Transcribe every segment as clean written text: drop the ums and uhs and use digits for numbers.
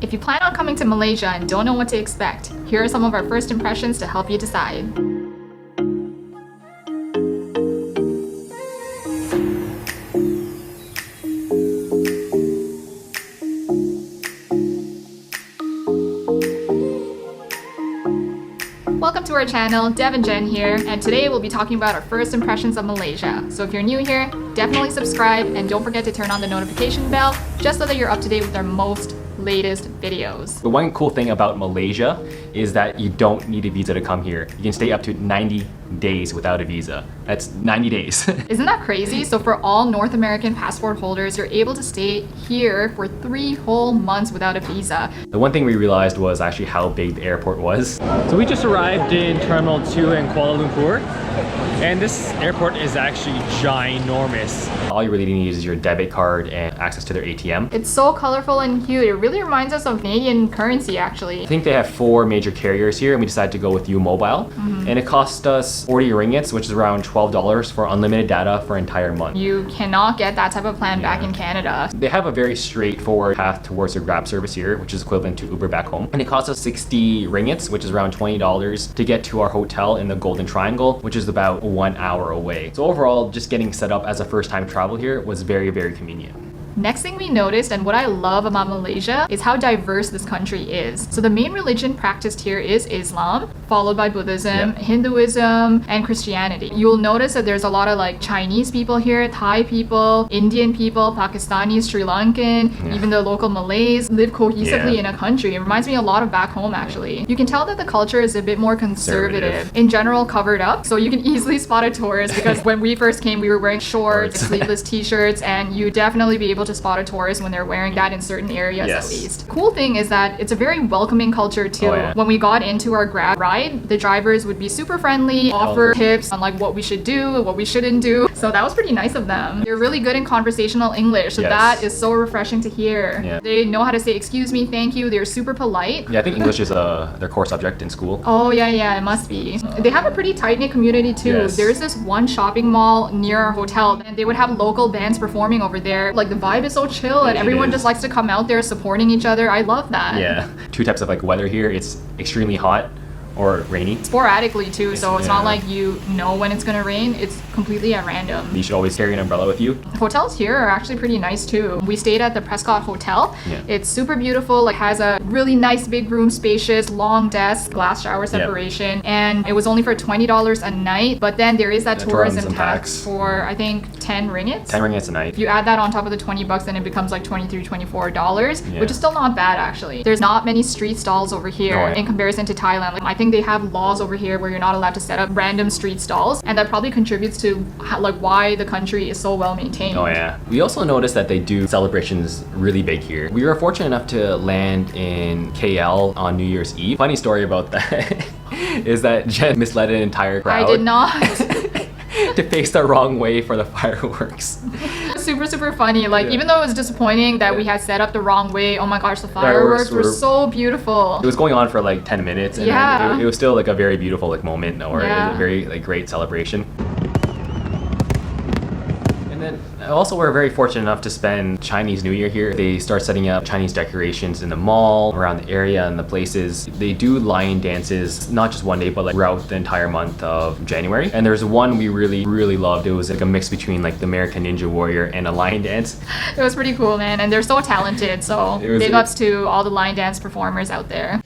If you plan on coming to Malaysia and don't know what to expect, here are some of our first impressions to help you decide. Welcome to our channel, Dev and Jen here, and today we'll be talking about our first impressions of Malaysia. So if you're new here, definitely subscribe and don't forget to turn on the notification bell just so that you're up to date with our most latest videos. The one cool thing about Malaysia is that you don't need a visa to come here. You can stay up to 90 days without a visa. That's 90 days. Isn't that crazy? So for all North American passport holders, you're able to stay here for 3 whole months without a visa. The one thing we realized was actually how big the airport was. So we just arrived in Terminal 2 in Kuala Lumpur, and this airport is actually ginormous. All you really need is your debit card and access to their ATM. It's so colorful and cute. It really reminds us of Canadian currency actually. I think they have 4 major carriers here and we decided to go with GOOO Mobile. And it cost us 40 ringgits, which is around $12 for unlimited data for an entire month. You cannot get that type of plan back in Canada. They have a very straightforward path towards their Grab service here, which is equivalent to Uber back home. And it cost us 60 ringgits, which is around $20 to get to our hotel in the Golden Triangle, which is about 1 hour away. So overall, just getting set up as a first-time travel here was very, very convenient. Next thing we noticed, and what I love about Malaysia, is how diverse this country is. So the main religion practiced here is Islam, followed by Buddhism, Hinduism, and Christianity. You'll notice that there's a lot of like Chinese people here, Thai people, Indian people, Pakistanis, Sri Lankan, even the local Malays live cohesively in a country. It reminds me a lot of back home actually. You can tell that the culture is a bit more conservative. In general, covered up. So you can easily spot a tourist because when we first came, we were wearing shorts, sleeveless t-shirts, and you definitely be able to spot a tourist when they're wearing that in certain areas at least. Cool thing is that it's a very welcoming culture too. When we got into our Grab ride, the drivers would be super friendly, offer tips on like what we should do, what we shouldn't do. So that was pretty nice of them. They're really good in conversational English, so that is so refreshing to hear. They know how to say excuse me, thank you. They're super polite. Yeah, I think English is their core subject in school. Oh yeah, it must be. They have a pretty tight-knit community too. There's this one shopping mall near our hotel and they would have local bands performing over there. Like the vibe is so chill and everyone just likes to come out there supporting each other. I love that. Yeah. 2 types of like weather here. It's extremely hot or rainy. Sporadically too, so it's not like you know when it's gonna rain. It's completely at random. You should always carry an umbrella with you. Hotels here are actually pretty nice too. We stayed at the Prescott Hotel. It's super beautiful, like has a really nice big room, spacious, long desk, glass shower separation, and it was only for $20 a night, but then there is that tourism tax for I think 10 ringgits. 10 ringgits a night. If you add that on top of the 20 bucks, then it becomes like $23, $24, which is still not bad actually. There's not many street stalls over here in comparison to Thailand. Like, I think they have laws over here where you're not allowed to set up random street stalls, and that probably contributes to like why the country is so well maintained. We also noticed that they do celebrations really big here. We were fortunate enough to land in KL on New Year's Eve. Funny story about that is that Jen misled an entire crowd. I did not. To face the wrong way for the fireworks. Super funny. Like even though it was disappointing that we had set up the wrong way, oh my gosh, the fireworks were so beautiful. It was going on for like 10 minutes and it was still like a very beautiful like moment or a very like great celebration. And then also we're very fortunate enough to spend Chinese New Year here. They start setting up Chinese decorations in the mall, around the area and the places. They do lion dances, not just one day, but like throughout the entire month of January. And there's one we really loved. It was like a mix between like the American Ninja Warrior and a lion dance. It was pretty cool, man. And they're so talented. So big ups to all the lion dance performers out there.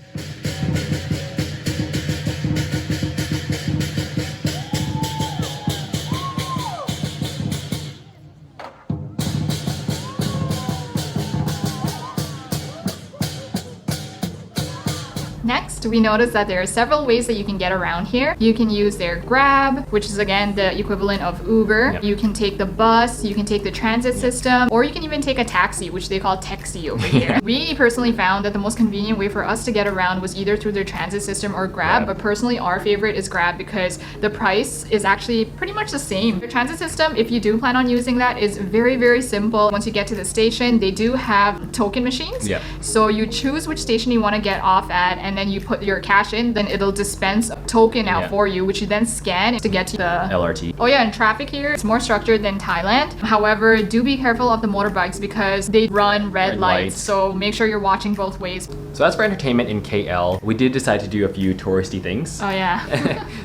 Next, we noticed that there are several ways that you can get around here. You can use their Grab, which is again the equivalent of Uber. You can take the bus, you can take the transit system, or you can even take a taxi, which they call taxi over here. We personally found that the most convenient way for us to get around was either through their transit system or Grab, but personally our favorite is Grab because the price is actually pretty much the same. The transit system, if you do plan on using that, is very simple. Once you get to the station, they do have token machines. So you choose which station you want to get off at, and then you put your cash in, then it'll dispense a token out for you, which you then scan to get to the LRT. Oh yeah, and traffic here, it's more structured than Thailand. However, do be careful of the motorbikes because they run red lights, so make sure you're watching both ways. So as for entertainment in KL, we did decide to do a few touristy things. Oh yeah.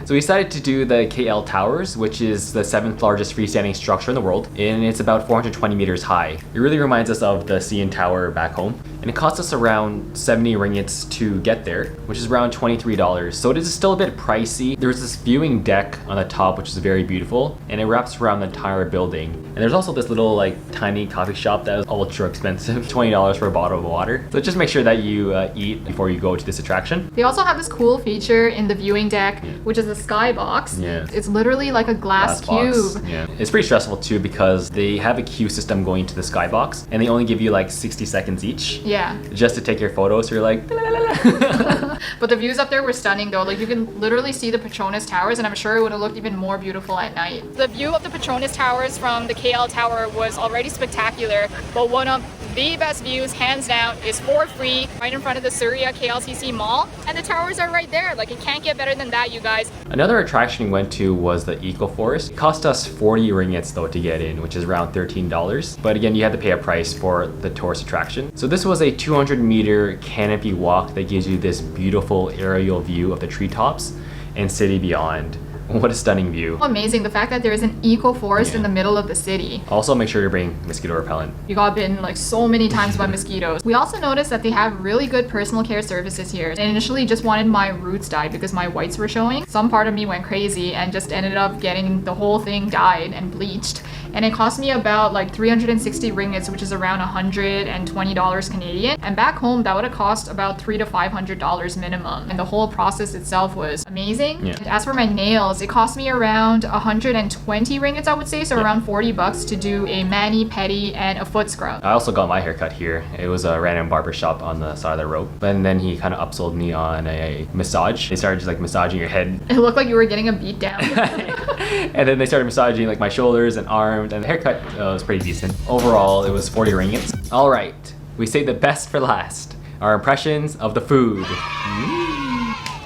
So we decided to do the KL Towers, which is the 7th largest freestanding structure in the world, and it's about 420 meters high. It really reminds us of the CN Tower back home, and it cost us around 70 ringgits to get there, which is around $23. So it is still a bit pricey. There's this viewing deck on the top, which is very beautiful, and it wraps around the entire building. And there's also this little like tiny coffee shop that is ultra expensive, $20 for a bottle of water. So just make sure that you eat before you go to this attraction. They also have this cool feature in the viewing deck, which is a skybox. Yeah. It's literally like a glass cube. Box. Yeah. It's pretty stressful too because they have a queue system going to the skybox, and they only give you like 60 seconds each. Yeah. Just to take your photos. So you're like, la, la, la. But the views up there were stunning though. Like you can literally see the Petronas Towers, and I'm sure it would have looked even more beautiful at night. The view of the Petronas Towers from the KL Tower was already spectacular, but one of the best views, hands down, is for free right in front of the Suria KLCC Mall, and the towers are right there. Like it can't get better than that, you guys. Another attraction we went to was the Eco Forest. It cost us 40 ringgits though to get in, which is around $13. But again, you had to pay a price for the tourist attraction. So this was a 200-meter canopy walk that gives you this beautiful aerial view of the treetops and city beyond. What a stunning view. Amazing, the fact that there is an eco forest in the middle of the city. Also make sure to bring mosquito repellent. You got bitten like so many times by mosquitoes. We also noticed that they have really good personal care services here. I initially just wanted my roots dyed because my whites were showing. Some part of me went crazy and just ended up getting the whole thing dyed and bleached. And it cost me about like 360 ringgits, which is around $120 Canadian. And back home, that would have cost about $300 to $500 minimum. And the whole process itself was amazing. Yeah. As for my nails, it cost me around 120 ringgits, I would say, so around 40 bucks to do a mani, pedi, and a foot scrub. I also got my hair cut here. It was a random barber shop on the side of the road. And then he kind of upsold me on a massage. They started just like massaging your head. It looked like you were getting a beat down. And then they started massaging like my shoulders and arms, and the haircut was pretty decent. Overall, it was 40 ringgits. All right, we saved the best for last. Our impressions of the food.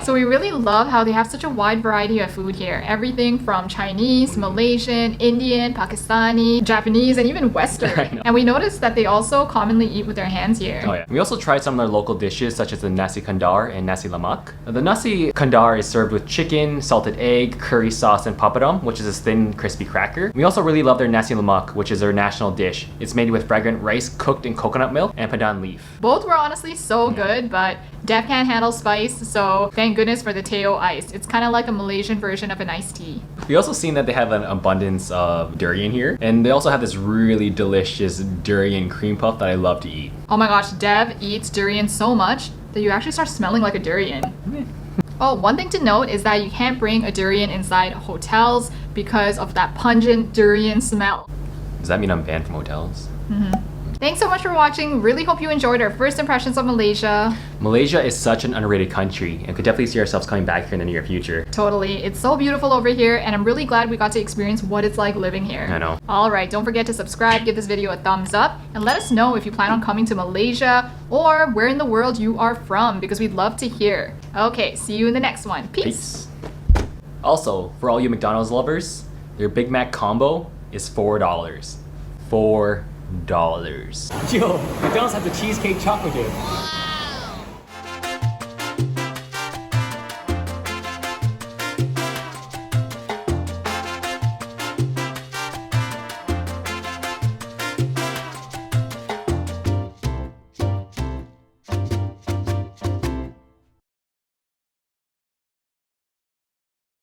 So we really love how they have such a wide variety of food here. Everything from Chinese, Malaysian, Indian, Pakistani, Japanese, and even Western. And we noticed that they also commonly eat with their hands here. Oh yeah. We also tried some of their local dishes such as the Nasi Kendar and Nasi Lemak. The Nasi Kendar is served with chicken, salted egg, curry sauce, and papadum, which is this thin, crispy cracker. We also really love their Nasi Lemak, which is their national dish. It's made with fragrant rice cooked in coconut milk and pandan leaf. Both were honestly so good, but Dev can't handle spice, so thank goodness for the Teo ice. It's kind of like a Malaysian version of an iced tea. We also seen that they have an abundance of durian here, and they also have this really delicious durian cream puff that I love to eat. Oh my gosh, Dev eats durian so much that you actually start smelling like a durian. Oh, one thing to note is that you can't bring a durian inside hotels because of that pungent durian smell. Does that mean I'm banned from hotels? Thanks so much for watching. Really hope you enjoyed our first impressions of Malaysia. Malaysia is such an underrated country and could definitely see ourselves coming back here in the near future. Totally. It's so beautiful over here, and I'm really glad we got to experience what it's like living here. I know. Alright, don't forget to subscribe, give this video a thumbs up, and let us know if you plan on coming to Malaysia or where in the world you are from, because we'd love to hear. Okay, see you in the next one. Peace. Also, for all you McDonald's lovers, their Big Mac combo is $4. $4. Yo, McDonald's has the cheesecake chocolate dip.